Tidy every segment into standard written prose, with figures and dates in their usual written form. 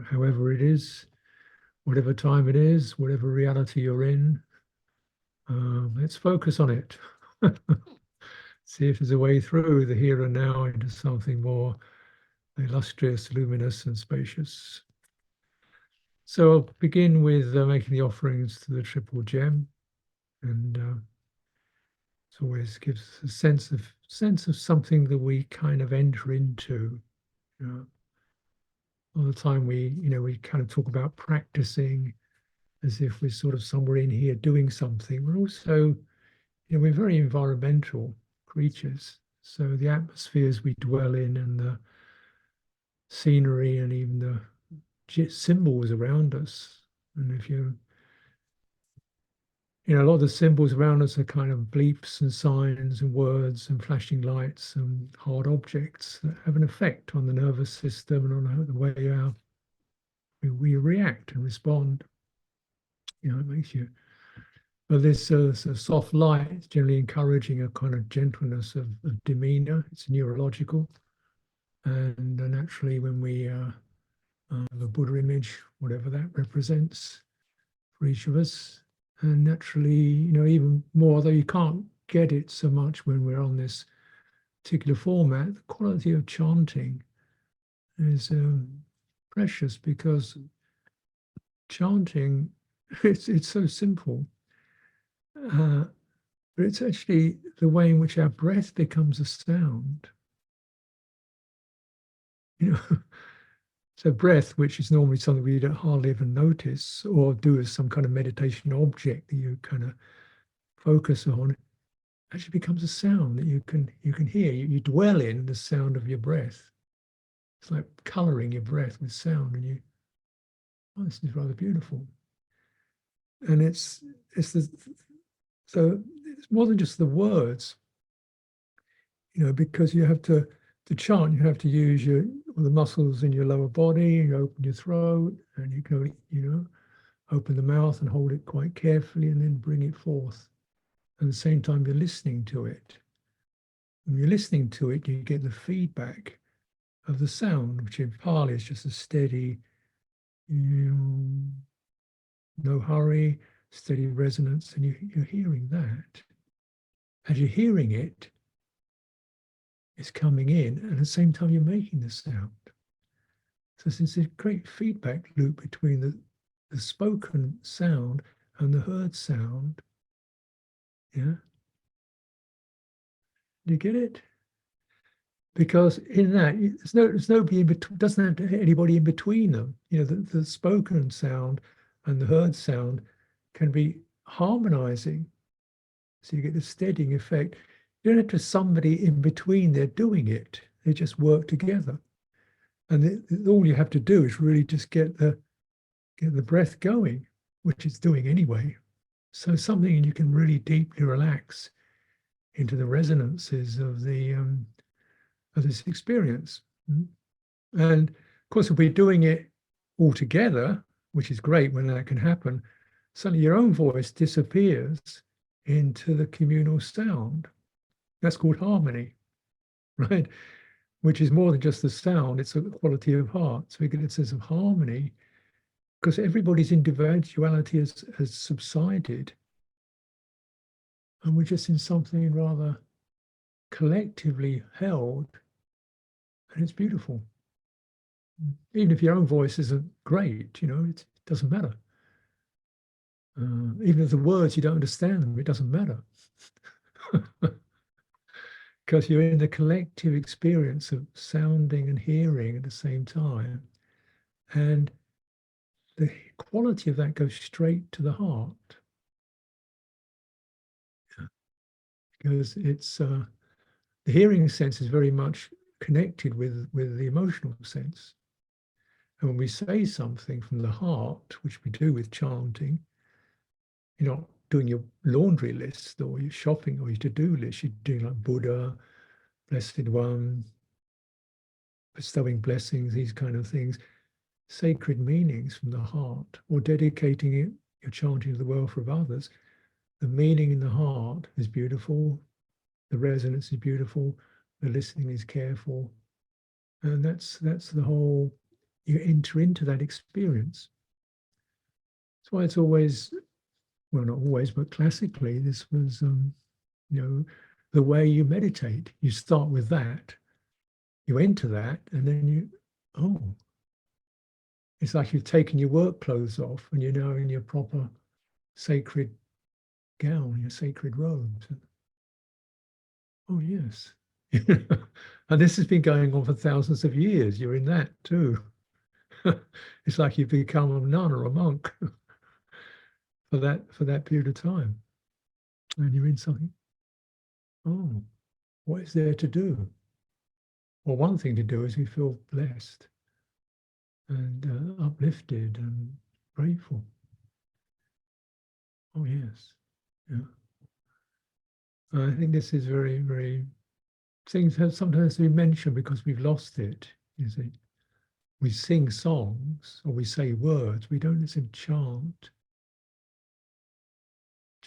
however it is, whatever time it is, whatever reality you're in. Let's focus on it. See if there's a way through the here and now into something more illustrious, luminous, and spacious. So I'll begin with making the offerings to the triple gem, and it always gives a sense of something that we kind of enter into. You know, all the time we kind of talk about practicing as if we're sort of somewhere in here doing something. We're also, we're very environmental creatures. So the atmospheres we dwell in and the scenery and even the symbols around us. And if a lot of the symbols around us are kind of bleeps and signs and words and flashing lights and hard objects that have an effect on the nervous system and on the way we react and respond. It makes you. But this soft light is generally encouraging a kind of gentleness of demeanor. It's neurological. And naturally, when we have a Buddha image, whatever that represents for each of us, and naturally, even more, though you can't get it so much when we're on this particular format, the quality of chanting is precious, because chanting, it's so simple, but it's actually the way in which our breath becomes a sound. So breath, which is normally something we don't hardly even notice or do as some kind of meditation object that you kind of focus on, actually becomes a sound that you can hear. You dwell in the sound of your breath. It's like coloring your breath with sound, and this is rather beautiful. And so it's more than just the words, because you have to chant, you have to use the muscles in your lower body. You open your throat, and you go, open the mouth and hold it quite carefully, and then bring it forth. At the same time, you're listening to it. When you're listening to it, you get the feedback of the sound, which in Pali is just a steady, no hurry, steady resonance, and you're hearing that. As you're hearing it, it's coming in, and at the same time you're making the sound. So there's a great feedback loop between the spoken sound and the heard sound. Yeah? Do you get it? Because in that, there's nobody in between, doesn't have anybody in between them. The spoken sound and the heard sound can be harmonizing. So you get the steadying effect. You don't have to have somebody in between there doing it. They just work together. And all you have to do is really just get the breath going, which it's doing anyway. So something you can really deeply relax into the resonances of this experience. And of course, if we're doing it all together, which is great when that can happen, suddenly your own voice disappears into the communal sound. That's called harmony, right? Which is more than just the sound, it's a quality of heart. So we get a sense of harmony, because everybody's individuality has subsided. And we're just in something rather collectively held, and it's beautiful. Even if your own voice isn't great, it doesn't matter. Even if the words, you don't understand them, it doesn't matter. Because you're in the collective experience of sounding and hearing at the same time. And the quality of that goes straight to the heart. Because it's the hearing sense is very much connected with the emotional sense. And when we say something from the heart, which we do with chanting, you're not doing your laundry list or your shopping or your to-do list. You're doing like Buddha, Blessed One, bestowing blessings, these kind of things, sacred meanings from the heart, or dedicating it, you're chanting to the welfare of others. The meaning in the heart is beautiful, the resonance is beautiful, the listening is careful. And that's the whole you enter into that experience. That's why it's always, well, not always, but classically, this was, you know, the way you meditate. You start with that, you enter that, and then you, oh, it's like you've taken your work clothes off and you're now in your proper sacred gown, your sacred robes. Oh, yes. And this has been going on for thousands of years. You're in that too. It's like you've become a nun or a monk for that period of time. And you're in something. Oh, what is there to do? Well, one thing to do is you feel blessed and uplifted and grateful. Oh, yes. Yeah. I think this is very, very, things have sometimes to be mentioned because we've lost it, you see. We sing songs or we say words, we don't listen, chant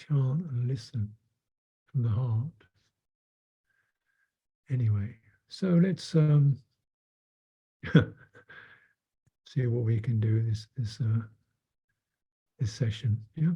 and listen from the heart. Anyway, so let's see what we can do this session. Yeah.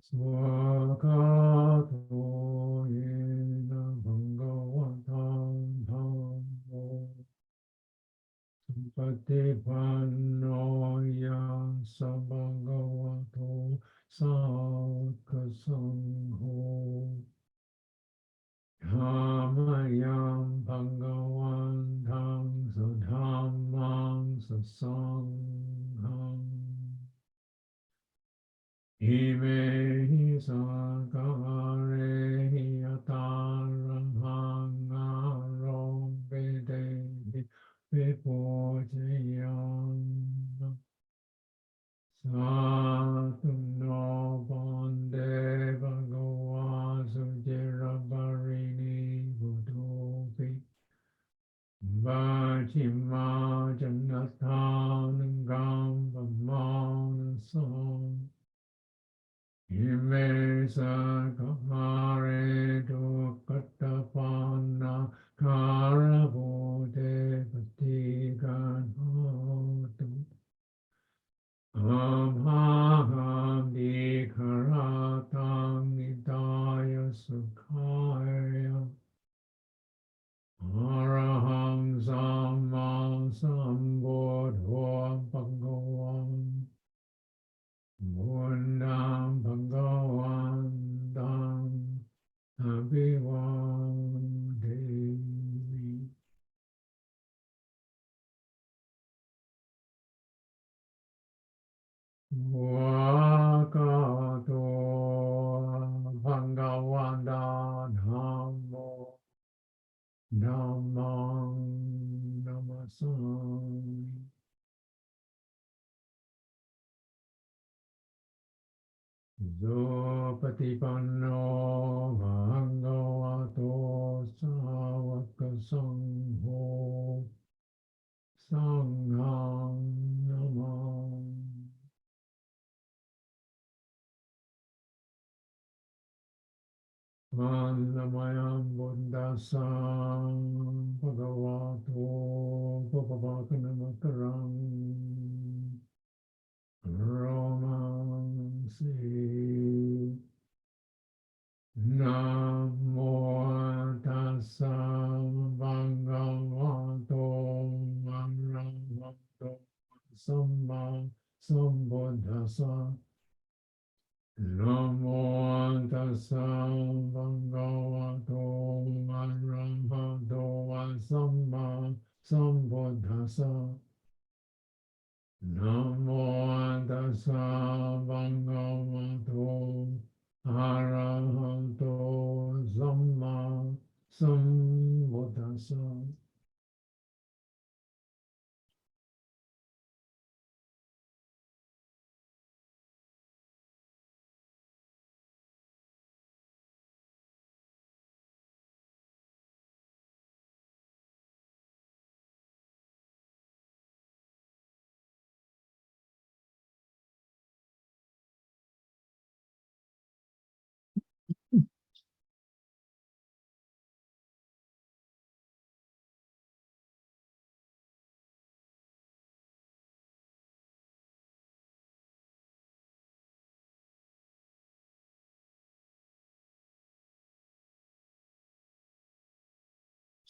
Swakato yena bhagavatam dhammo patipanno yasa bhagavato sakasangho dhamayam bhagavantam sadhammam sasangham Imehi sakare yataram hangarom vedehi vipojayam Satunno bande bhagavasu jirabarini buddhopi Vajima janathanam manasam Ime sakare dukkatapana karabode patiganhotu Amham dikaratam nidaya sukhaya Araham samma sambuddho bhagavan Buddham bhagavandam abhivademi Vakato bhagavanda dhammo dhammam Patipanno bhagavato sāvaka sangho sangham namam. Vannamayam buddhasam bhagavato bhagavakanamakaram romansi. Namo tassa bhagavato arahato samma sambuddhassa. Namo tassa bhagavato arahato samma sambuddhassa. Namo tassa bhagavato arahato samma sambuddhassa.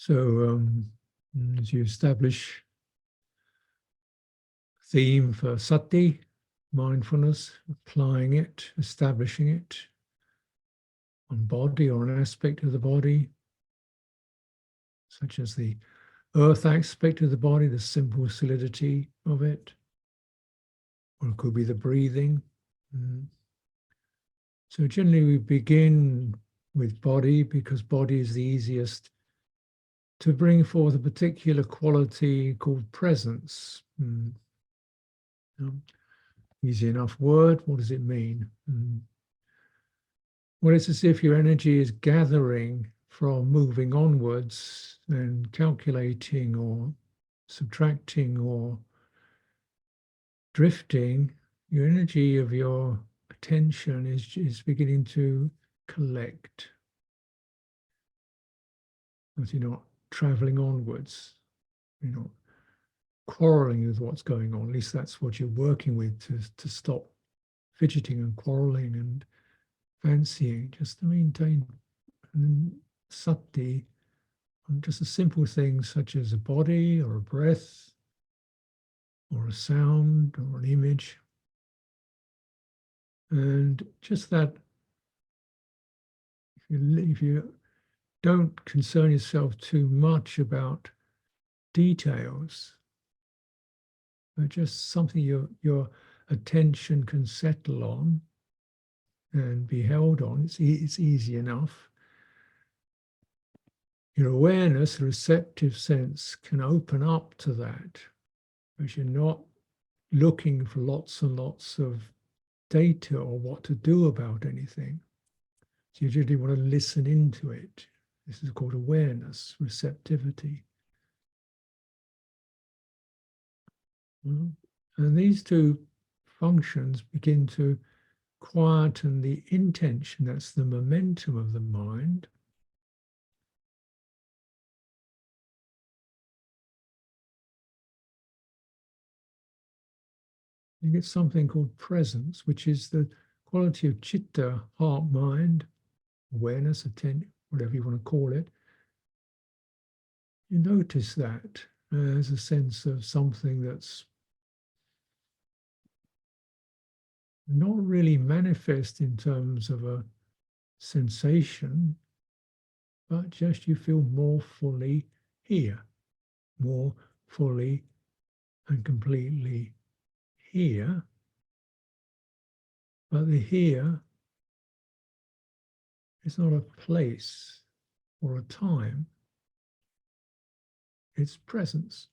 So as you establish theme for sati, mindfulness, applying it, establishing it on body or an aspect of the body, such as the earth aspect of the body, the simple solidity of it, or it could be the breathing. So generally we begin with body because body is the easiest to bring forth a particular quality called presence. Easy enough word. What does it mean? Well, it's as if your energy is gathering from moving onwards and calculating or subtracting or drifting. Your energy of your attention is beginning to collect. But you're not traveling onwards. You're not quarreling with what's going on. At least that's what you're working with to stop fidgeting and quarreling and fancying, just to maintain. And then sati on just a simple things such as a body or a breath or a sound or an image. And just that, if you don't concern yourself too much about details, but just something your attention can settle on and be held on, it's easy enough. Your awareness, receptive sense, can open up to that, because you're not looking for lots and lots of data or what to do about anything. So you really want to listen into it. This is called awareness, receptivity. And these two functions begin to quieten the intention, that's the momentum of the mind. You get something called presence, which is the quality of chitta, heart, mind, awareness, attention, whatever you want to call it. You notice that as a sense of something that's not really manifest in terms of a sensation, but just you feel more fully here, more fully and completely here. But the here is not a place or a time, it's presence.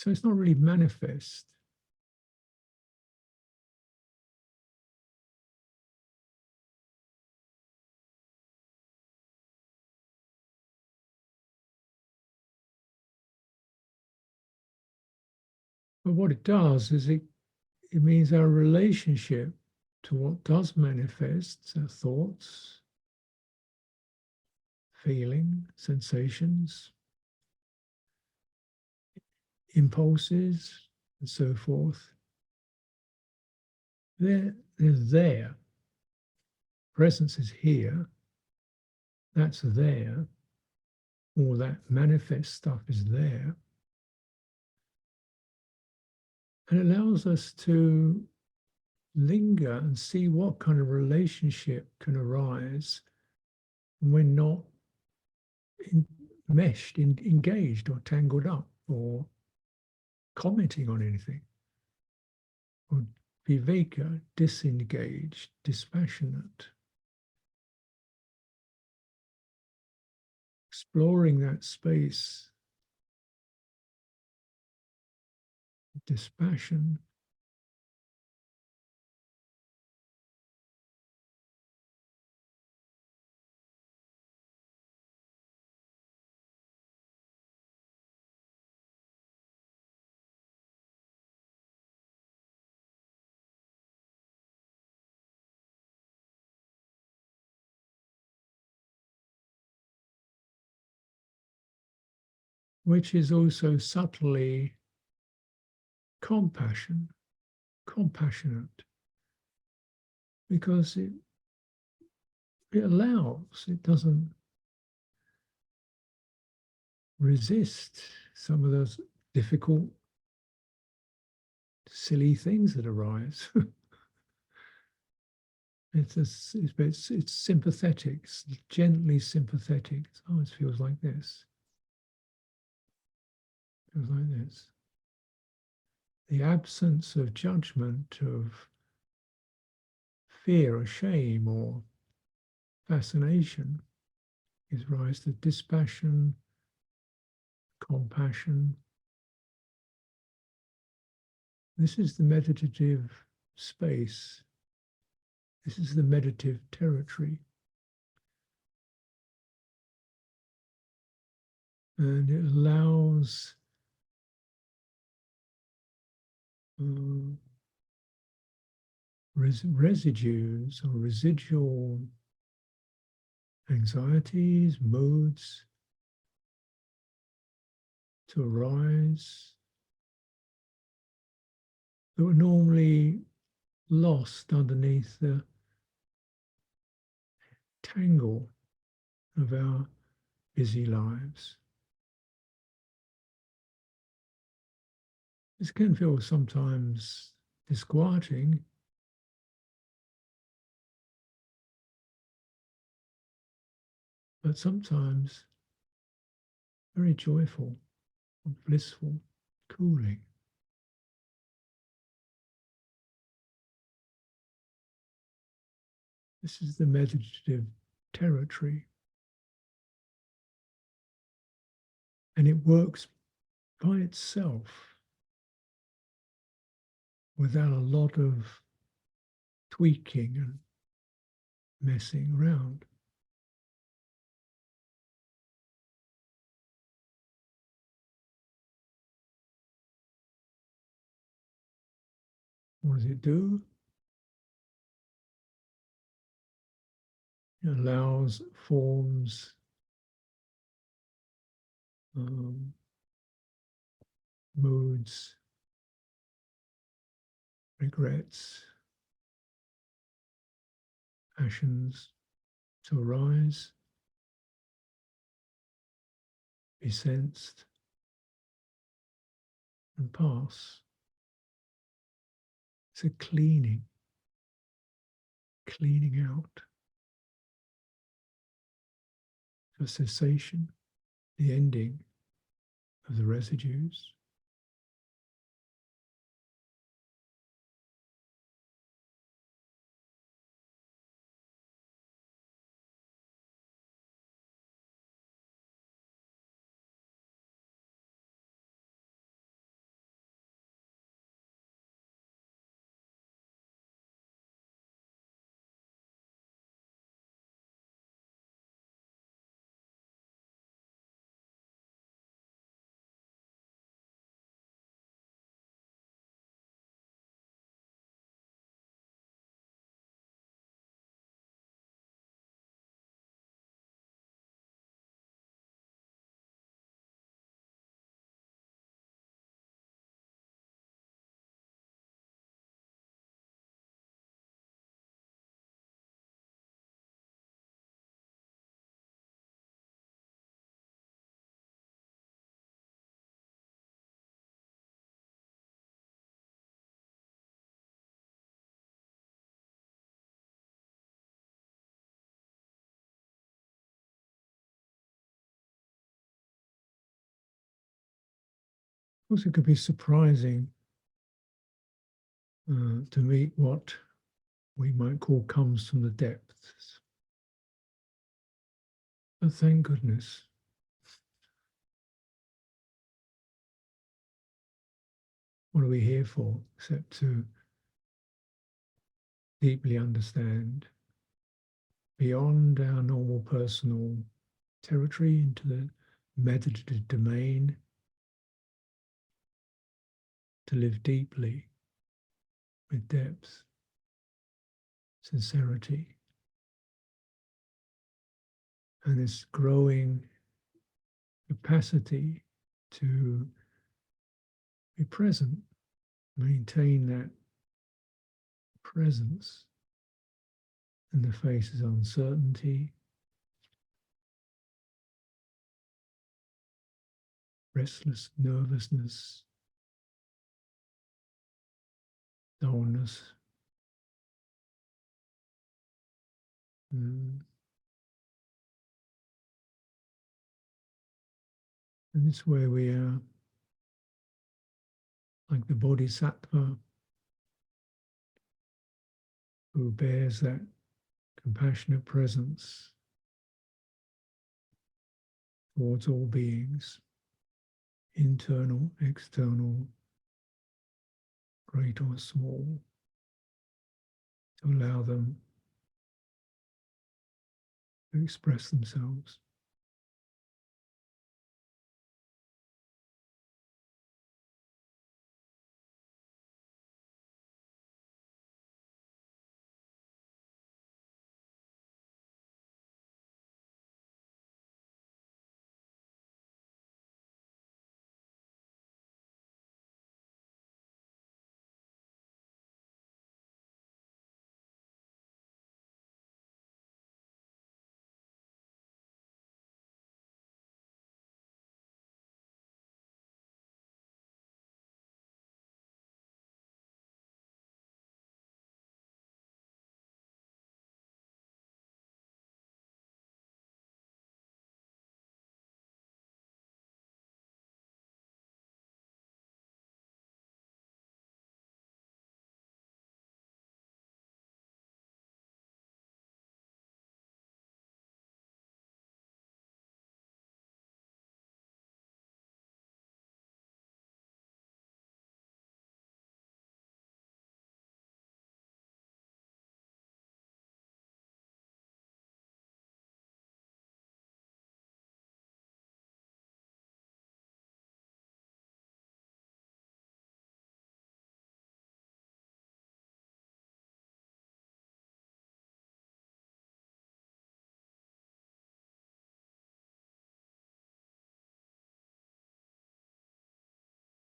So it's not really manifest. But what it does is it means our relationship to what does manifest, our thoughts, feeling, sensations, impulses, and so forth. They're there. Presence is here. That's there. All that manifest stuff is there. And it allows us to linger and see what kind of relationship can arise when we're not engaged or tangled up or commenting on anything. Or viveka, disengaged, dispassionate. Exploring that space, dispassion, which is also subtly compassionate, because it allows, it doesn't resist some of those difficult, silly things that arise. It's sympathetic, it's gently sympathetic. Oh, it feels like this. It feels like this. The absence of judgment, of fear or shame or fascination gives rise to dispassion, compassion. This is the meditative space. This is the meditative territory. And it allows residues or residual anxieties, moods to arise that were normally lost underneath the tangle of our busy lives. This can feel sometimes disquieting, but sometimes very joyful, blissful, cooling. This is the meditative territory. And it works by itself without a lot of tweaking and messing around. What does it do? It allows forms, moods, regrets, passions to arise, be sensed, and pass. It's a cleaning out, a cessation, the ending of the residues. Also, it could be surprising to meet what we might call comes from the depths. But thank goodness. What are we here for except to deeply understand beyond our normal personal territory into the meditative domain, to live deeply with depth, sincerity, and this growing capacity to be present, maintain that presence in the face of uncertainty, restless nervousness, dullness. And this way we are like the bodhisattva who bears that compassionate presence towards all beings, internal, external, great or small, to allow them to express themselves.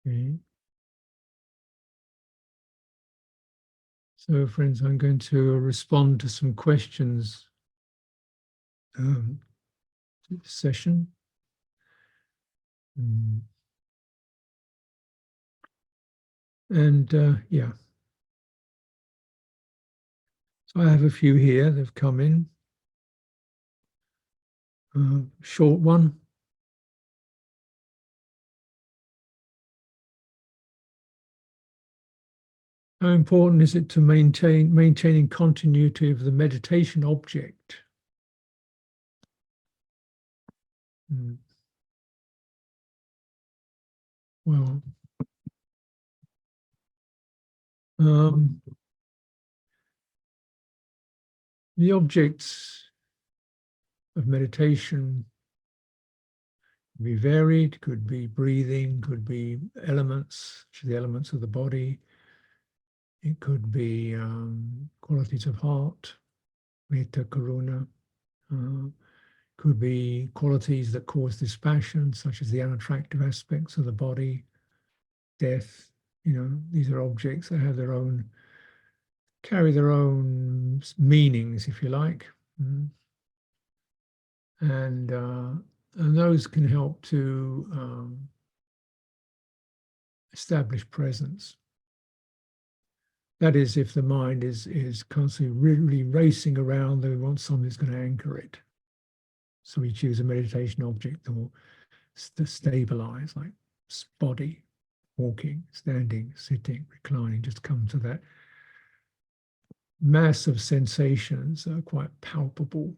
Okay. So, friends, I'm going to respond to some questions to this session. And yeah, so I have a few here that have come in. Short one. How important is it to maintaining continuity of the meditation object? Well, the objects of meditation could be varied, could be breathing, could be elements, the elements of the body. It could be qualities of heart, metta, karuna. Could be qualities that cause dispassion, such as the unattractive aspects of the body, death. These are objects that have carry their own meanings, if you like. And those can help to establish presence. That is, if the mind is constantly really racing around, they want something that's going to anchor it. So we choose a meditation object or to stabilize, like body, walking, standing, sitting, reclining, just come to that mass of sensations that are quite palpable.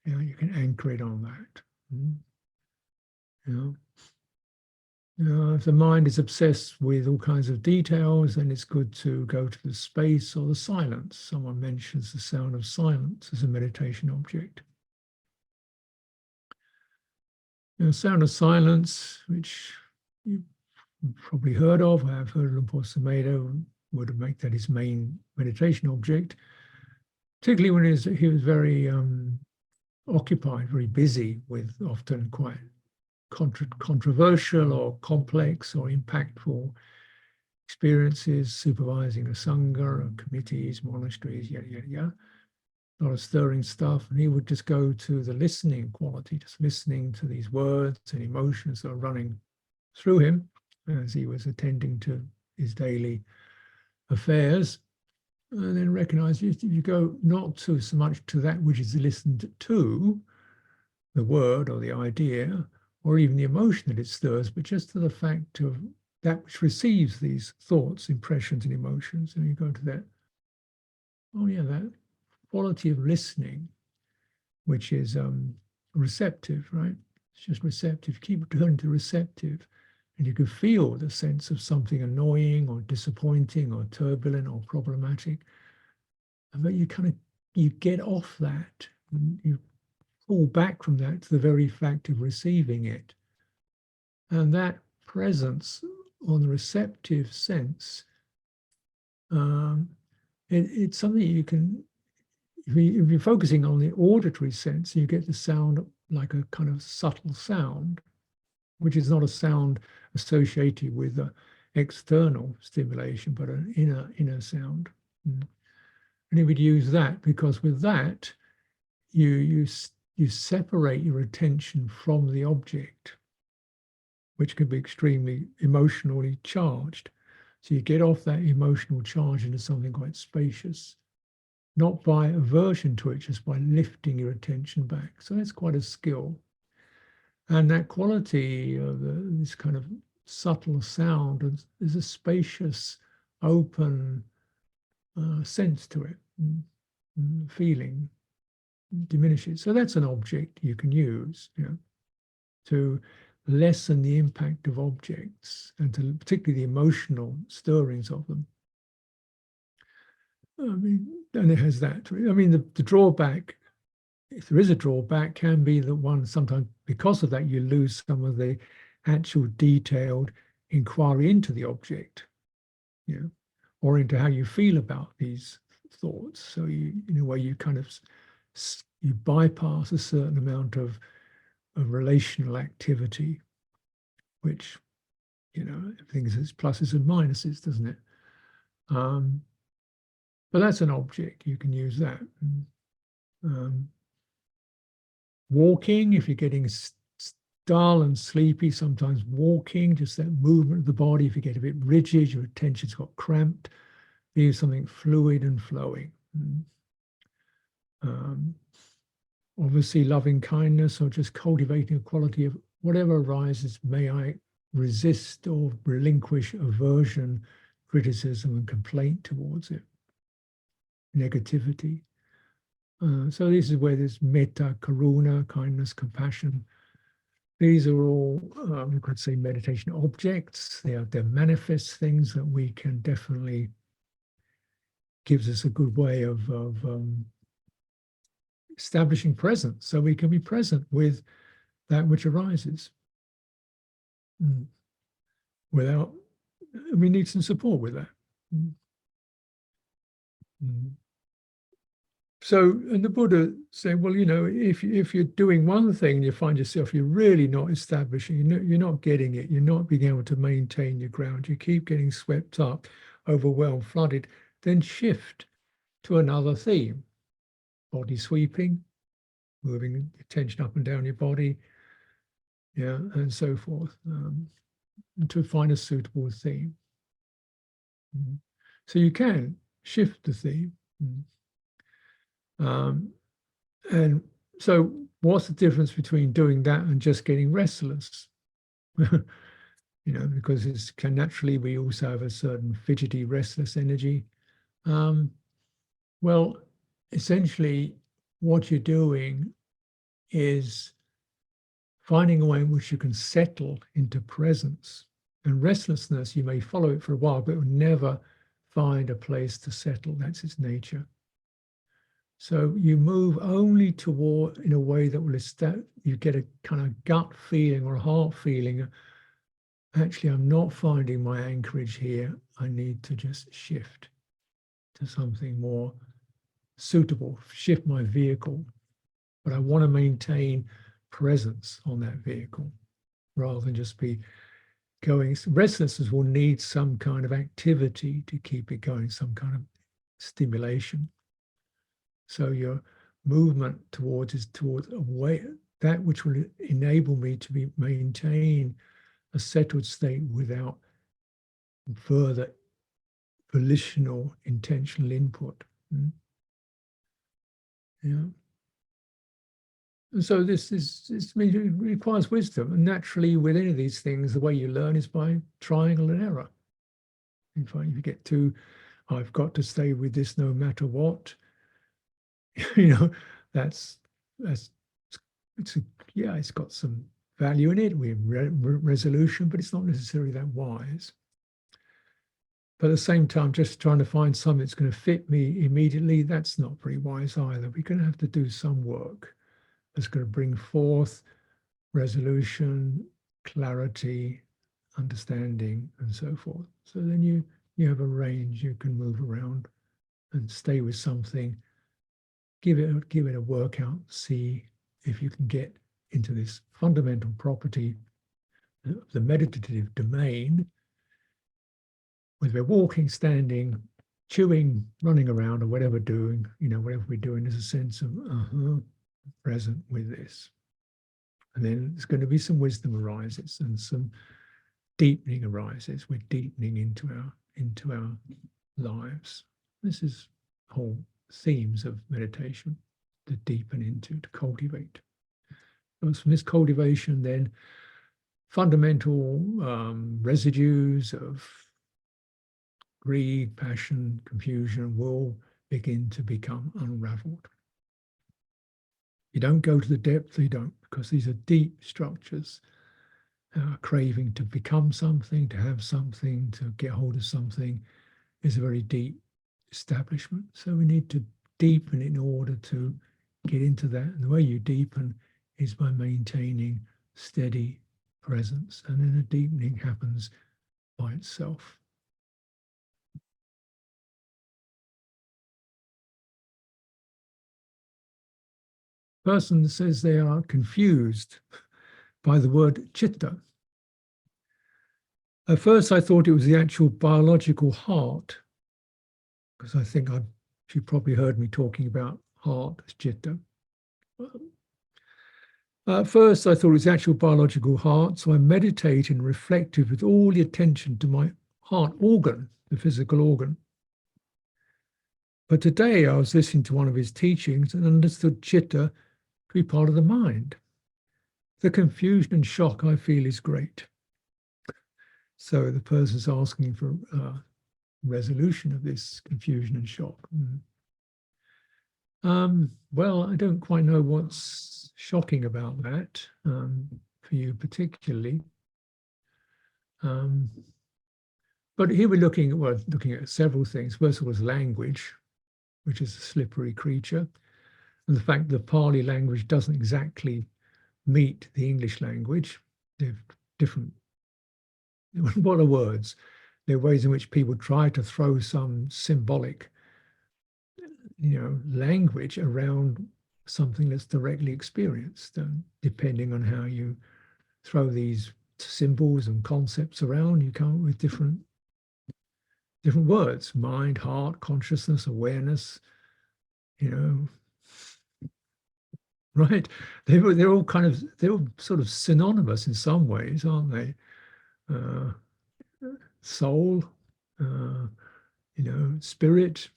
You know, you can anchor it on that. You know, if the mind is obsessed with all kinds of details, then it's good to go to the space or the silence. Someone mentions the sound of silence as a meditation object. You know, sound of silence, which you've probably heard of, I have heard of Lumpur Sumedho would make that his main meditation object, particularly when he was very occupied, very busy with often quite controversial or complex or impactful experiences, supervising a sangha or committees, monasteries, yada, yada, yada. A lot of stirring stuff. And he would just go to the listening quality, just listening to these words and emotions that are running through him as he was attending to his daily affairs. And then recognize if you go not to so much to that which is listened to, the word or the idea, or even the emotion that it stirs, but just to the fact of that which receives these thoughts, impressions, and emotions. And you go to that, oh yeah, that quality of listening, which is receptive, right? It's just receptive. Keep turning to receptive, and you can feel the sense of something annoying or disappointing or turbulent or problematic. But you get off that. You pull back from that to the very fact of receiving it. And that presence on the receptive sense, it's something you can, if you're focusing on the auditory sense, you get the sound like a kind of subtle sound, which is not a sound associated with external stimulation, but an inner sound. And he would use that because with that, you separate your attention from the object, which can be extremely emotionally charged. So you get off that emotional charge into something quite spacious, not by aversion to it, just by lifting your attention back. So that's quite a skill. And that quality of this kind of subtle sound is a spacious, open sense to it, feeling diminishes. So that's an object you can use, you know, to lessen the impact of objects and to particularly the emotional stirrings of them. I mean, and it has that. I mean, the drawback, if there is a drawback, can be that one sometimes, because of that, you lose some of the actual detailed inquiry into the object, you know, or into how you feel about these thoughts. So you, in a way, you kind of you bypass a certain amount of relational activity, which, you know, everything has pluses and minuses, doesn't it? But that's an object. You can use that. Walking, if you're getting dull and sleepy, sometimes walking, just that movement of the body, if you get a bit rigid, your attention's got cramped, use something fluid and flowing. Obviously, loving kindness or just cultivating a quality of whatever arises, may I resist or relinquish aversion, criticism, and complaint towards it, negativity. So this is where there's metta, karuna, kindness, compassion. These are all, we could say, meditation objects. They're manifest things that we can definitely, gives us a good way of establishing presence, so we can be present with that which arises without, we need some support with that. So, and the Buddha said, well, you know, if you're doing one thing and you find yourself, you're really not establishing, you're not getting it, you're not being able to maintain your ground, you keep getting swept up, overwhelmed, flooded, then shift to another theme. Body sweeping, moving attention up and down your body, yeah, and so forth, and to find a suitable theme. So you can shift the theme. And so what's the difference between doing that and just getting restless? because naturally we also have a certain fidgety, restless energy. Well, essentially, what you're doing is finding a way in which you can settle into presence. And restlessness, you may follow it for a while, but it will never find a place to settle. That's its nature. So you move only toward, in a way that will you get a kind of gut feeling or a heart feeling. Actually, I'm not finding my anchorage here. I need to just shift to something more suitable, shift my vehicle. But I want to maintain presence on that vehicle rather than just be going. Restlessness will need some kind of activity to keep it going, some kind of stimulation. So your movement towards a way that which will enable me to maintain a settled state without further volitional, intentional input. Yeah. And so this means it requires wisdom. And naturally, with any of these things, the way you learn is by trial and error. In fact, if you get to, I've got to stay with this no matter what, that's it's got some value in it. We have resolution, but it's not necessarily that wise. But at the same time, just trying to find something that's going to fit me immediately, that's not very wise either. We're going to have to do some work that's going to bring forth resolution, clarity, understanding, and so forth. So then you have a range, you can move around and stay with something, give it a workout, see if you can get into this fundamental property, the meditative domain, whether we're walking, standing, chewing, running around, or whatever doing, whatever we're doing, there's a sense of present with this. And then there's going to be some wisdom arises and some deepening arises. We're deepening into our lives. This is whole themes of meditation, to deepen into, to cultivate. And from this cultivation, then fundamental residues of greed, passion, confusion will begin to become unraveled. You don't go to the depth, you don't, because these are deep structures, craving to become something, to have something, to get hold of something is a very deep establishment. So we need to deepen in order to get into that. And the way you deepen is by maintaining steady presence. And then a deepening happens by itself. Person says they are confused by the word chitta. At first, I thought it was the actual biological heart, because I think you probably heard me talking about heart as chitta. At first, I thought it was the actual biological heart, so I meditated and reflected with all the attention to my heart organ, the physical organ. But today, I was listening to one of his teachings and understood chitta to be part of the mind. The confusion and shock I feel is great. So the person's asking for resolution of this confusion and shock. Well, I don't quite know what's shocking about that for you particularly. But here we're looking at several things. First of all, is language, which is a slippery creature, and the fact that the Pali language doesn't exactly meet the English language. They're different. What are words? There are ways in which people try to throw some symbolic, language around something that's directly experienced. And depending on how you throw these symbols and concepts around, you come up with different words: mind, heart, consciousness, awareness. Right? They're all sort of synonymous in some ways, aren't they? Soul, spirit.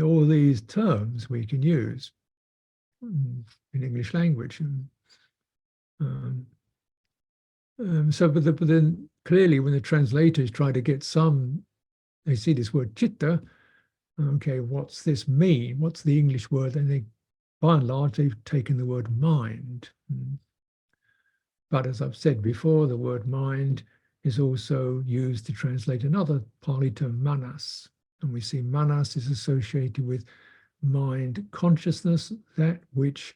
All these terms we can use in English language. But then clearly when the translators try to get some, they see this word chitta. Okay, what's this mean? What's the English word? And they, by and large, they've taken the word mind. But as I've said before, the word mind is also used to translate another Pali term, manas. And we see manas is associated with mind consciousness, that which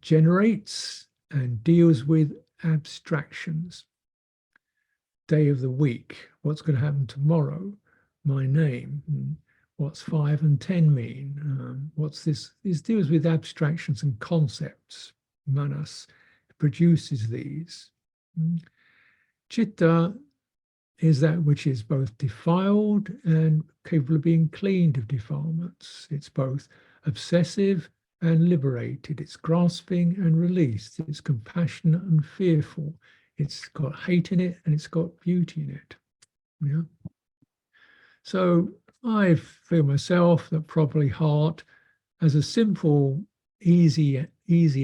generates and deals with abstractions. Day of the week, what's going to happen tomorrow, my name, what's 5 and 10 mean, what's this? This deals with abstractions and concepts. Manas produces these. Chitta is that which is both defiled and capable of being cleaned of defilements. It's both obsessive and liberated. It's grasping and released. It's compassionate and fearful. It's got hate in it and it's got beauty in it. Yeah. So I feel myself that probably heart, as a simple, easy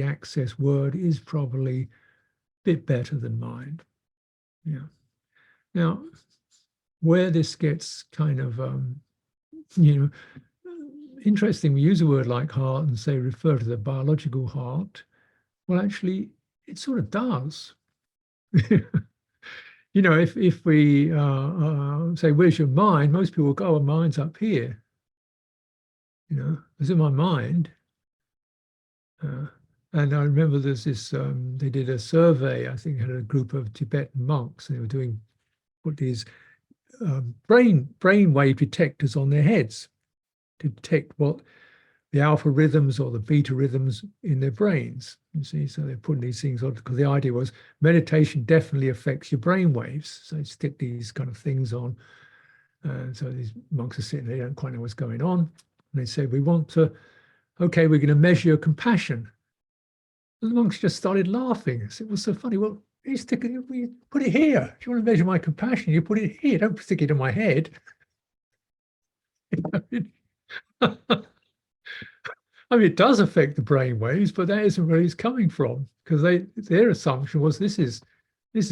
access word, is probably a bit better than mind. Yeah. Now, where this gets kind of, interesting, we use a word like heart and say refer to the biological heart. Well, actually, it sort of does. If we say, where's your mind? Most people go, oh, mine's up here. It's in my mind. And I remember there's this, they did a survey, I think had a group of Tibetan monks, and they were put these brainwave detectors on their heads to detect what the alpha rhythms or the beta rhythms in their brains. You see, so they're putting these things on because the idea was meditation definitely affects your brain waves. So they stick these kind of things on. So these monks are sitting there, they don't quite know what's going on. And they say, we want to, okay, we're going to measure your compassion. And the monks just started laughing. I said, what's so funny? Well, you put it here. If you want to measure my compassion, you put it here. Don't stick it in my head. I mean, it does affect the brain waves, but that isn't where it's coming from, because their assumption was this is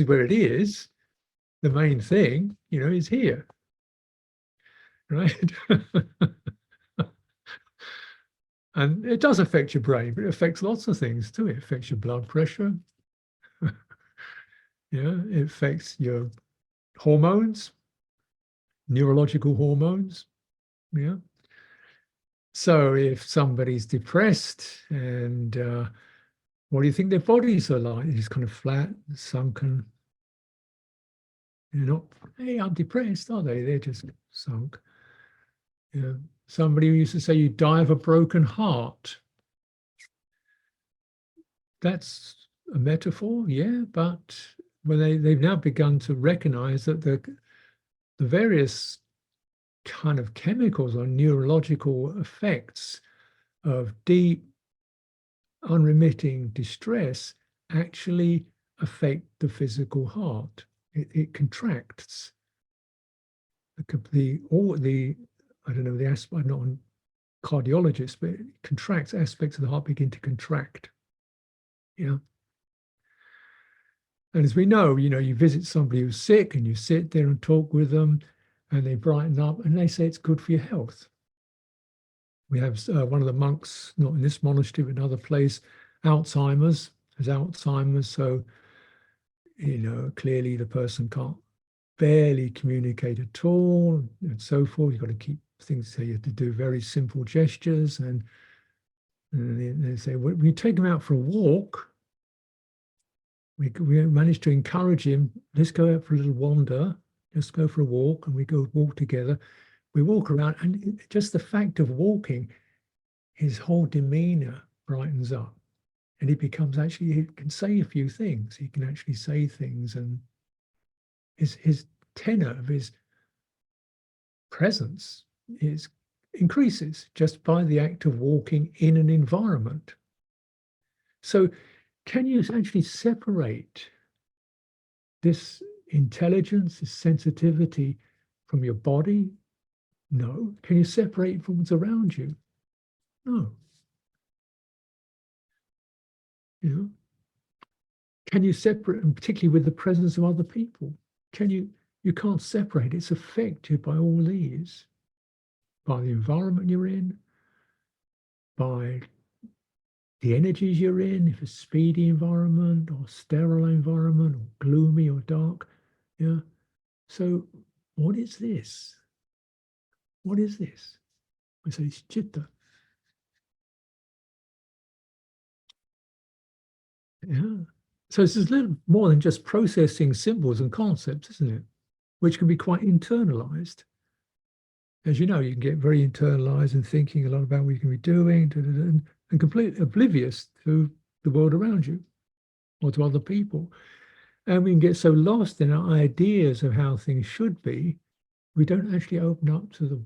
where it is. The main thing, is here, right? And it does affect your brain, but it affects lots of things too. It affects your blood pressure. It affects your hormones, neurological hormones. Yeah. So if somebody's depressed and what do you think their bodies are like? It's kind of flat, sunken. They're not, hey, I'm depressed, are they? They're just sunk. Somebody used to say you die of a broken heart. That's a metaphor, yeah, but when they've now begun to recognize that the various kind of chemicals or neurological effects of deep, unremitting distress actually affect the physical heart. It contracts. I don't know the aspect. I'm not a cardiologist, but it contracts. Aspects of the heart begin to contract. Yeah. And as we know, you visit somebody who's sick and you sit there and talk with them and they brighten up and they say it's good for your health. We have one of the monks, not in this monastery, but another place, Alzheimer's, has Alzheimer's. So, clearly the person can't barely communicate at all and so forth. You've got to keep things, so you have to do very simple gestures. And they say, well, when you take them out for a walk, we managed to encourage him, let's go out for a little wander, just go for a walk, and we go walk together. We walk around, and just the fact of walking, his whole demeanor brightens up. And he becomes he can say a few things. He can actually say things, and his tenor of his presence increases just by the act of walking in an environment. So can you actually separate this intelligence, this sensitivity from your body? No. Can you separate it from what's around you? No. can you separate, and particularly with the presence of other people, you can't separate. It's affected by all these, by the environment you're in, by the energies you're in, if it's a speedy environment or sterile environment or gloomy or dark. Yeah. So what is this? What is this? I say it's chitta. Yeah. So it's a little more than just processing symbols and concepts, isn't it? Which can be quite internalized. As you know, you can get very internalized and thinking a lot about what you can be doing and completely oblivious to the world around you or to other people. And we can get so lost in our ideas of how things should be, we don't actually open up to the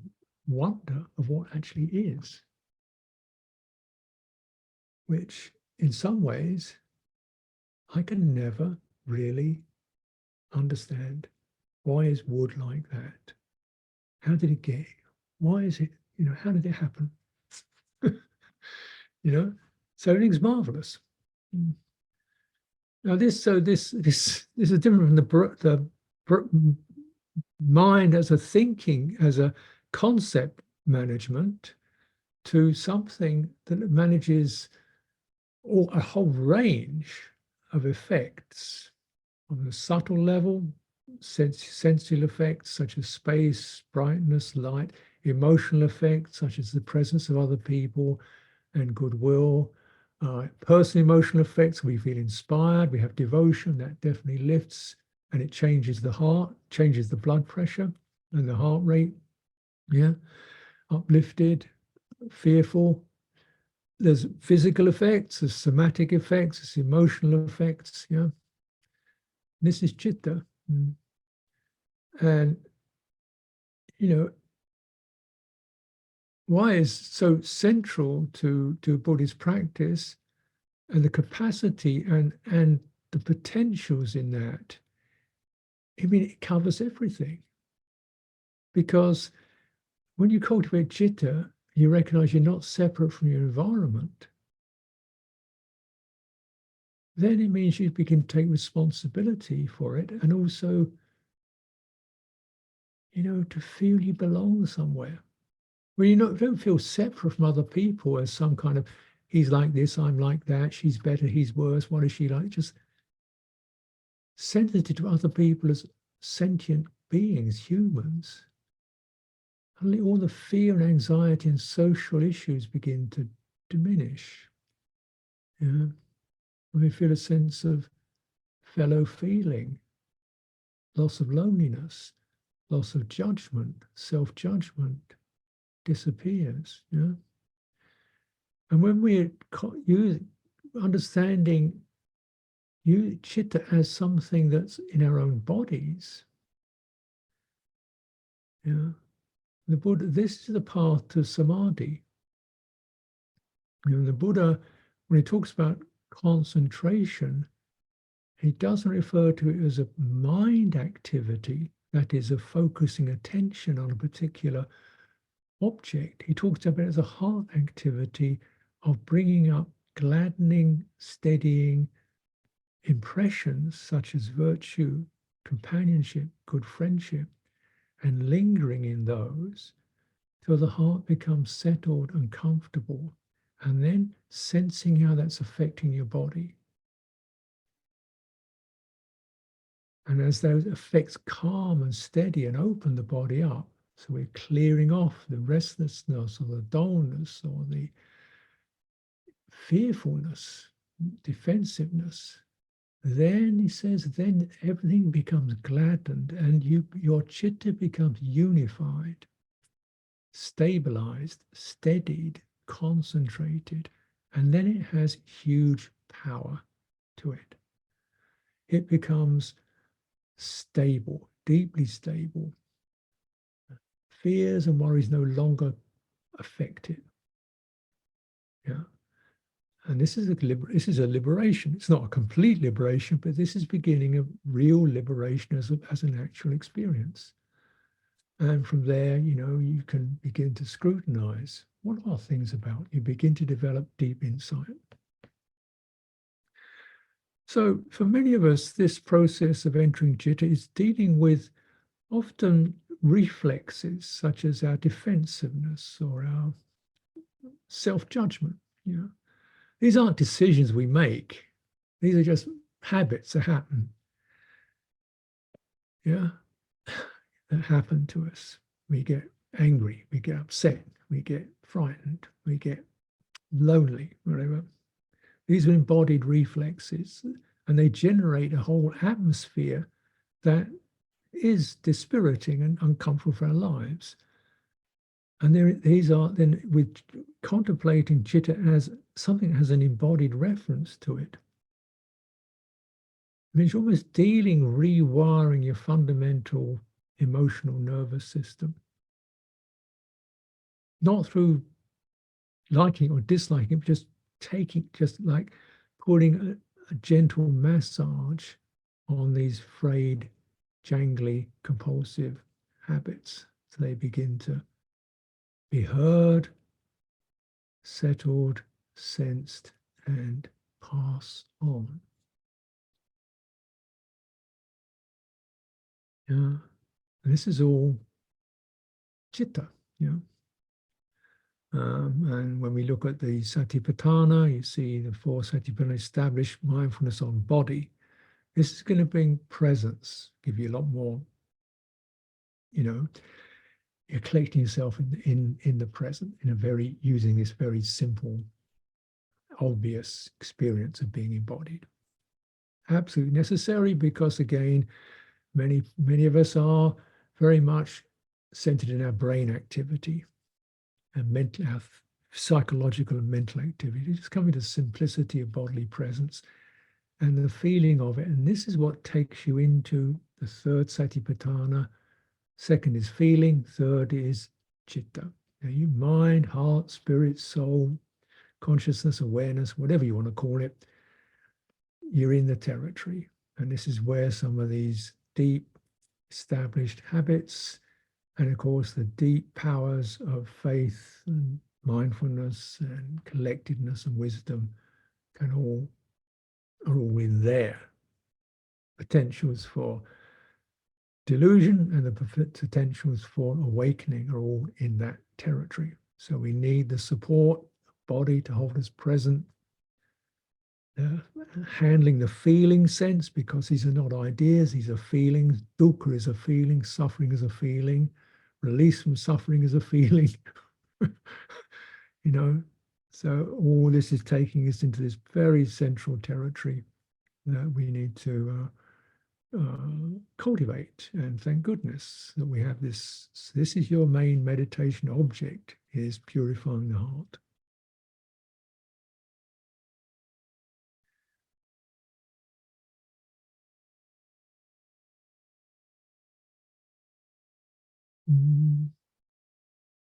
wonder of what actually is, which in some ways I can never really understand. Why is wood like that? How did it get here? Why is it, how did it happen? So everything's marvelous. Now this is different from the mind as a thinking, as a concept management, to something that manages a whole range of effects on a subtle level, sensual effects such as space, brightness, light, emotional effects such as the presence of other people and goodwill, personal emotional effects. We feel inspired, we have devotion, that definitely lifts, and it changes the heart, changes the blood pressure and the heart rate. Yeah, uplifted, fearful. There's physical effects, there's somatic effects, there's emotional effects. Yeah, this is chitta. And why is so central to Buddhist practice and the capacity and the potentials in that. I mean, it covers everything. Because when you cultivate citta, you recognize you're not separate from your environment. Then it means you begin to take responsibility for it, and also, to feel you belong somewhere. Where you don't feel separate from other people as some kind of, he's like this, I'm like that, she's better, he's worse, what is she like? Just sensitive to other people as sentient beings, humans. Suddenly all the fear and anxiety and social issues begin to diminish. Yeah. We feel a sense of fellow feeling, loss of loneliness, loss of judgment, self-judgment disappears. Yeah. And when we're understanding citta as something that's in our own bodies, yeah, the Buddha, this is the path to samadhi. The Buddha, when he talks about concentration, he doesn't refer to it as a mind activity, that is, of focusing attention on a particular object. He talks about it as a heart activity of bringing up gladdening, steadying impressions such as virtue, companionship, good friendship, and lingering in those till the heart becomes settled and comfortable, and then sensing how that's affecting your body. And as those effects calm and steady and open the body up, so we're clearing off the restlessness or the dullness or the fearfulness, defensiveness, then he says, then everything becomes gladdened and your citta becomes unified, stabilized, steadied, concentrated, and then it has huge power to it. It becomes stable, deeply stable. Fears and worries no longer affect it. Yeah. And this is a liberation. It's not a complete liberation, but this is beginning of real liberation as an actual experience. And from there, you can begin to scrutinize. What are things about? You begin to develop deep insight. So for many of us, this process of entering citta is dealing with often reflexes such as our defensiveness or our self-judgment. You know, these aren't decisions we make. These are just habits that happen. Yeah, that happen to us. We get angry, we get upset, we get frightened, we get lonely, whatever. These are embodied reflexes, and they generate a whole atmosphere that is dispiriting and uncomfortable for our lives. And these are then with contemplating citta as something that has an embodied reference to it. I mean, it's almost dealing, rewiring your fundamental emotional nervous system, not through liking or disliking, but just taking, just like putting a gentle massage on these frayed, jangly, compulsive habits so they begin to be heard, settled, sensed, and pass on. Yeah. And this is all citta. Yeah. And when we look at the Satipatthana, you see the four Satipatthana establish mindfulness on body. This is going to bring presence, give you a lot more, you know, you're collecting yourself in the present in a very, using this very simple, obvious experience of being embodied. Absolutely necessary because, again, many of us are very much centered in our brain activity and mental, our psychological and mental activity. Just coming to simplicity of bodily presence and the feeling of it. And this is what takes you into the third Satipatthana. Second is feeling. Third is citta. Now, you mind, heart, spirit, soul, consciousness, awareness, whatever you want to call it, you're in the territory. And this is where some of these deep established habits and, of course, the deep powers of faith and mindfulness and collectedness and wisdom are all in there. Potentials for delusion and the potentials for awakening are all in that territory. So we need the support body to hold us present, handling the feeling sense, because these are not ideas, these are feelings. Dukkha is a feeling, suffering is a feeling, release from suffering is a feeling. You know, so all this is taking us into this very central territory that we need to cultivate. And thank goodness that we have this. This is your main meditation object, is purifying the heart.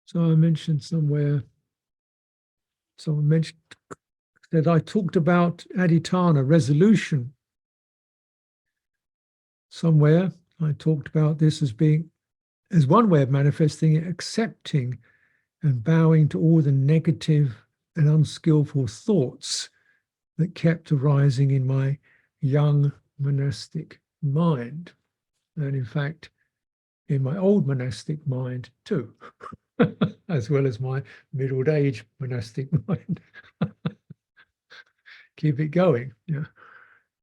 So I mentioned somewhere, someone mentioned that I talked about adhitthana, resolution. Somewhere I talked about this as being, as one way of manifesting it, accepting and bowing to all the negative and unskillful thoughts that kept arising in my young monastic mind. And in fact, in my old monastic mind too, as well as my middle-aged monastic mind. Keep it going, yeah.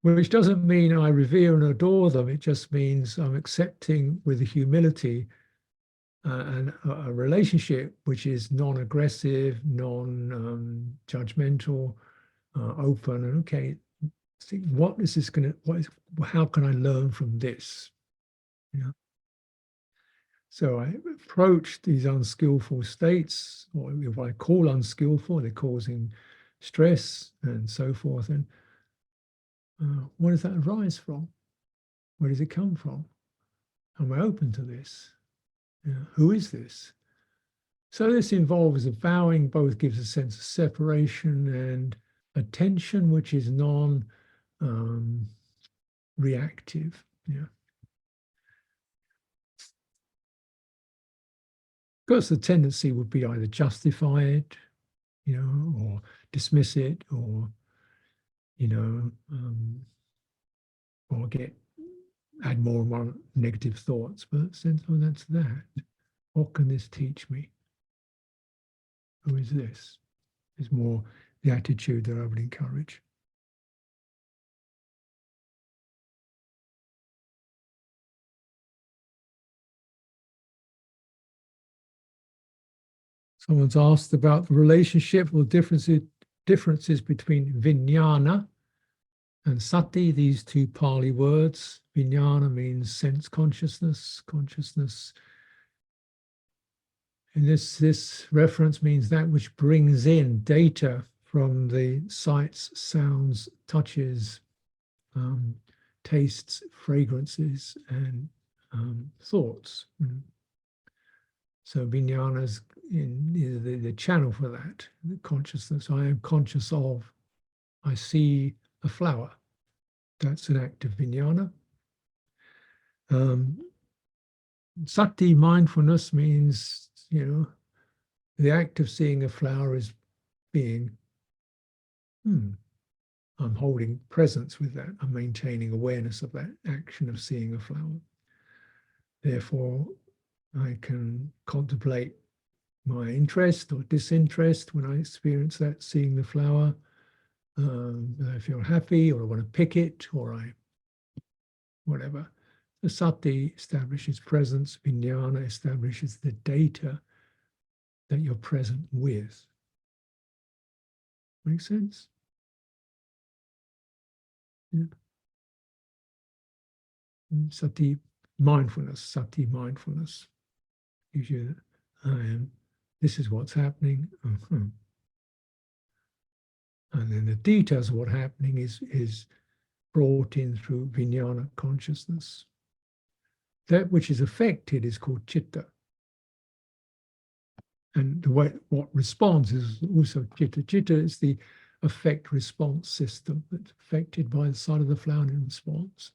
Which doesn't mean I revere and adore them. It just means I'm accepting with humility and a relationship which is non-aggressive, non-judgmental, open. And okay, see what this is going to. How can I learn from this? Yeah. So I approach these unskillful states, or what I call unskillful. They're causing stress and so forth. And where does that arise from? Where does it come from? Am I open to this? Yeah. Who is this? So this involves a bowing, both gives a sense of separation and attention, which is non-reactive. Yeah. Because the tendency would be either justify it, or dismiss it, or, or add more and more negative thoughts, but sense, oh, that's that. What can this teach me? Who is this? Is more the attitude that I would encourage. Someone's asked about the relationship or differences between vijnana and sati, these two Pali words. Vijnana means sense consciousness. Consciousness, and this reference means that which brings in data from the sights, sounds, touches, tastes, fragrances, and thoughts. So vijnana is the channel for that, the consciousness. I am conscious of, I see a flower. That's an act of vijnana. Sati, mindfulness, means, the act of seeing a flower is being, I'm holding presence with that. I'm maintaining awareness of that action of seeing a flower. Therefore, I can contemplate my interest or disinterest when I experience that, seeing the flower. I feel happy, or I want to pick it, or whatever. The sati establishes presence, vijnana establishes the data that you're present with. Make sense? Yeah. Sati mindfulness gives you, this is what's happening. And then the details of what's happening is brought in through vijnana consciousness. That which is affected is called citta. And what responds is also citta. Citta is the affect response system that's affected by the sight of the flower in response.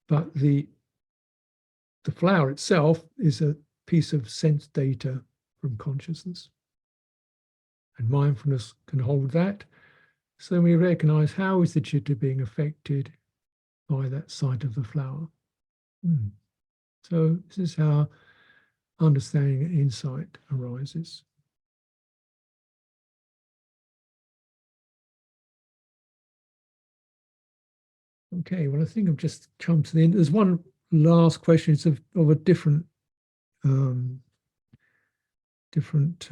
But the flower itself is a piece of sense data from consciousness. And mindfulness can hold that. So we recognize, how is the citta being affected by that sight of the flower? So this is how understanding and insight arises. Okay, well, I think I've just come to the end. There's one last question. It's of a different different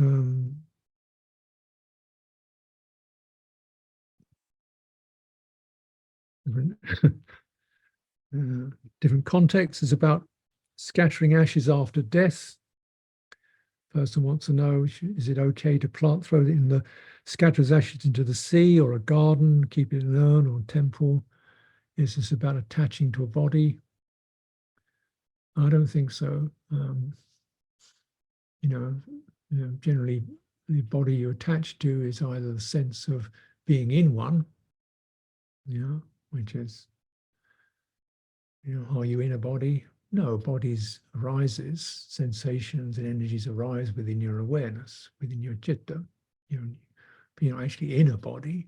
different context. Is about scattering ashes after death. Person wants to know, is it okay to throw it in the scatters ashes into the sea or a garden, keep it in an urn or a temple? Is this about attaching to a body? I don't think so. Generally, the body you're attached to is either the sense of being in one, which is, are you in a body? No, bodies arises, sensations and energies arise within your awareness, within your citta. You're not actually in a body.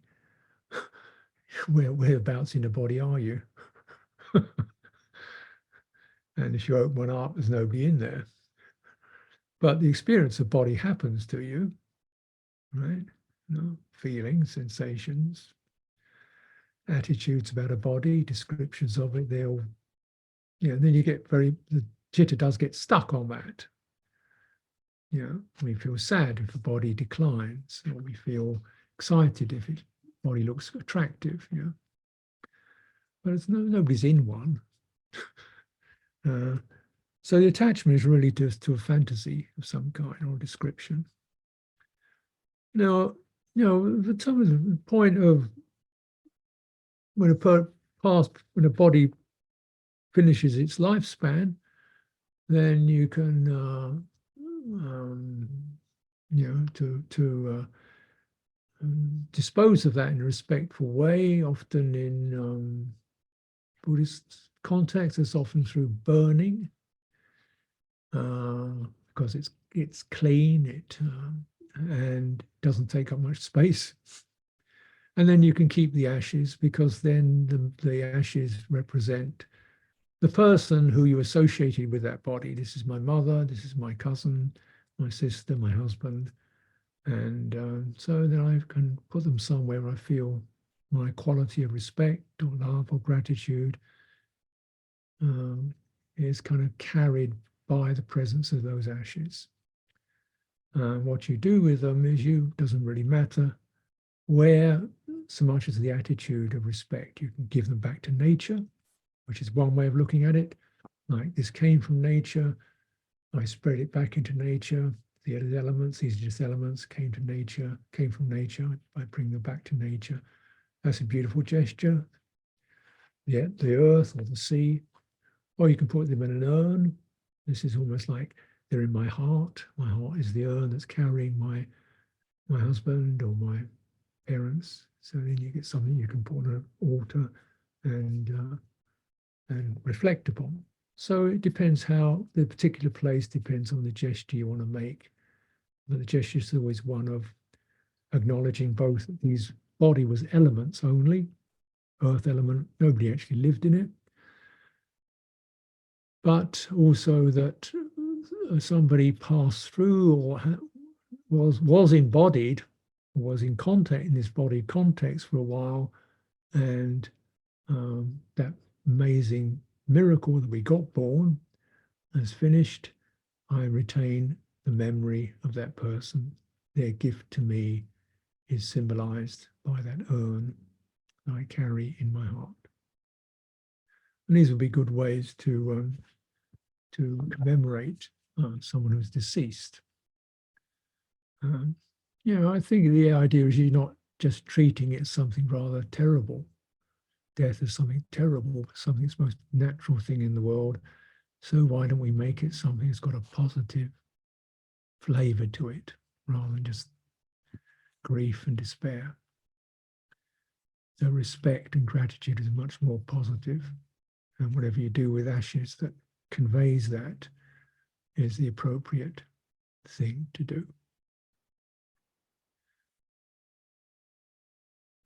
Whereabouts in a body are you? And if you open one up, there's nobody in there. But the experience of body happens to you, right? Feelings, sensations, attitudes about a body, descriptions of it, they all, then you get the citta does get stuck on that. We feel sad if the body declines, or we feel excited if the body looks attractive, But it's nobody's in one. So the attachment is really just to a fantasy of some kind or description. Now, the point of when a body finishes its lifespan, then you can, dispose of that in a respectful way. Often in Buddhist context, it's often through burning, because it's clean, and doesn't take up much space. And then you can keep the ashes, because then the ashes represent the person who you associated with that body. This is my mother, this is my cousin, my sister, my husband. And so then I can put them somewhere where I feel my quality of respect or love or gratitude is kind of carried by the presence of those ashes. What you do with them doesn't really matter where, so much as the attitude of respect. You can give them back to nature, which is one way of looking at it. Like, this came from nature, I spread it back into nature. The elements, these are just elements, came from nature, I bring them back to nature. That's a beautiful gesture. Yeah, the earth or the sea, or you can put them in an urn. This is almost like they're in my heart. My heart is the urn that's carrying my husband or my parents. So then you get something you can put on an altar and reflect upon. So it depends how the particular place depends on the gesture you want to make. But the gesture is always one of acknowledging both that these body was elements only, earth element, nobody actually lived in it, but also that somebody passed through or was embodied, was in contact in this body context for a while, and that amazing miracle that we got born has finished. I retain the memory of that person. Their gift to me is symbolized by that urn that I carry in my heart. And these would be good ways to commemorate someone who's deceased. I think the idea is you're not just treating it as something rather terrible. Death is something terrible, something that's the most natural thing in the world. So why don't we make it something that's got a positive flavor to it, rather than just grief and despair? So respect and gratitude is much more positive, and whatever you do with ashes that conveys that is the appropriate thing to do.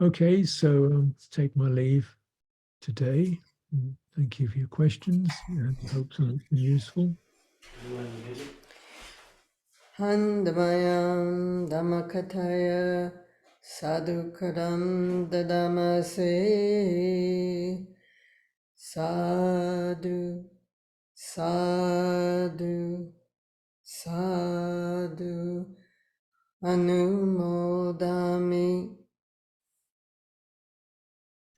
Okay, so take my leave today. Thank you for your questions, and I hope something's been useful. Handmayam Dhammakataya Sadhukaram Dadamase Sadhu Sadhu Sadhu Anumodami.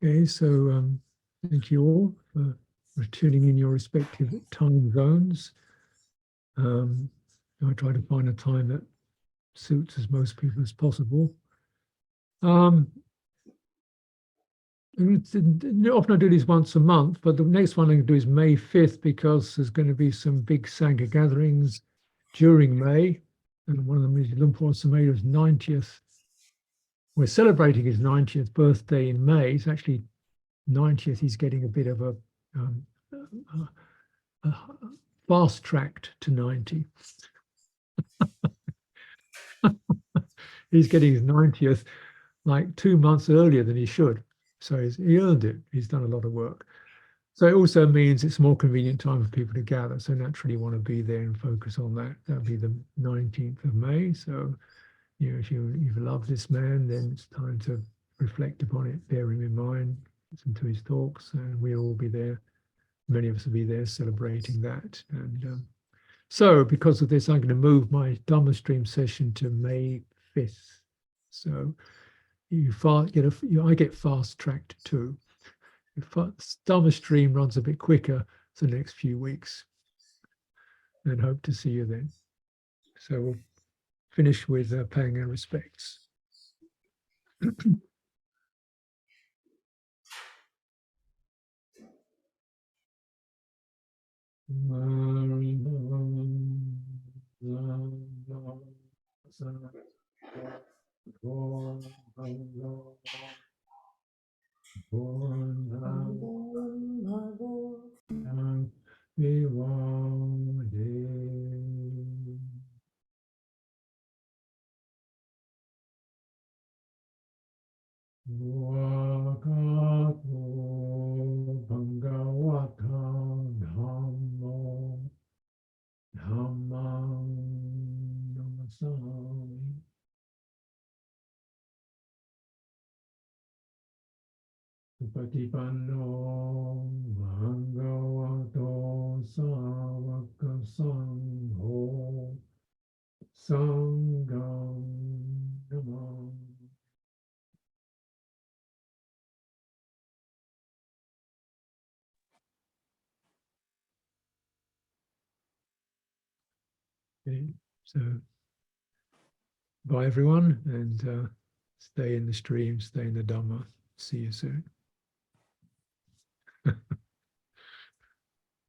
Okay, so thank you all for tuning in your respective time zones. I try to find a time that suits as most people as possible. Often I do these once a month, but the next one I'm going to do is May 5th, because there's going to be some big Sangha gatherings during May. And one of them is Lumpur Sumedho's 90th. We're celebrating his 90th birthday in May. It's actually 90th. He's getting a bit of a fast tracked to 90. He's getting his 90th like 2 months earlier than he should. So he earned it. He's done a lot of work. So it also means it's a more convenient time for people to gather. So naturally you want to be there and focus on that. That'll be the 19th of May. So if you love this man, then it's time to reflect upon it, bear him in mind, listen to his talks, and we'll all be there. Many of us will be there celebrating that. And so because of this, I'm going to move my Dhamma stream session to May 5th. So I get fast tracked too. Dhamma stream runs a bit quicker for the next few weeks, and hope to see you then. So we'll finish with paying our respects. Bhagavato Bhagavata Dhammo Dhammam Namasami. Upatipanno Bhagavato Savaka Sangho Sangam Namam. Okay, so bye everyone, and stay in the stream, stay in the Dhamma. See you soon.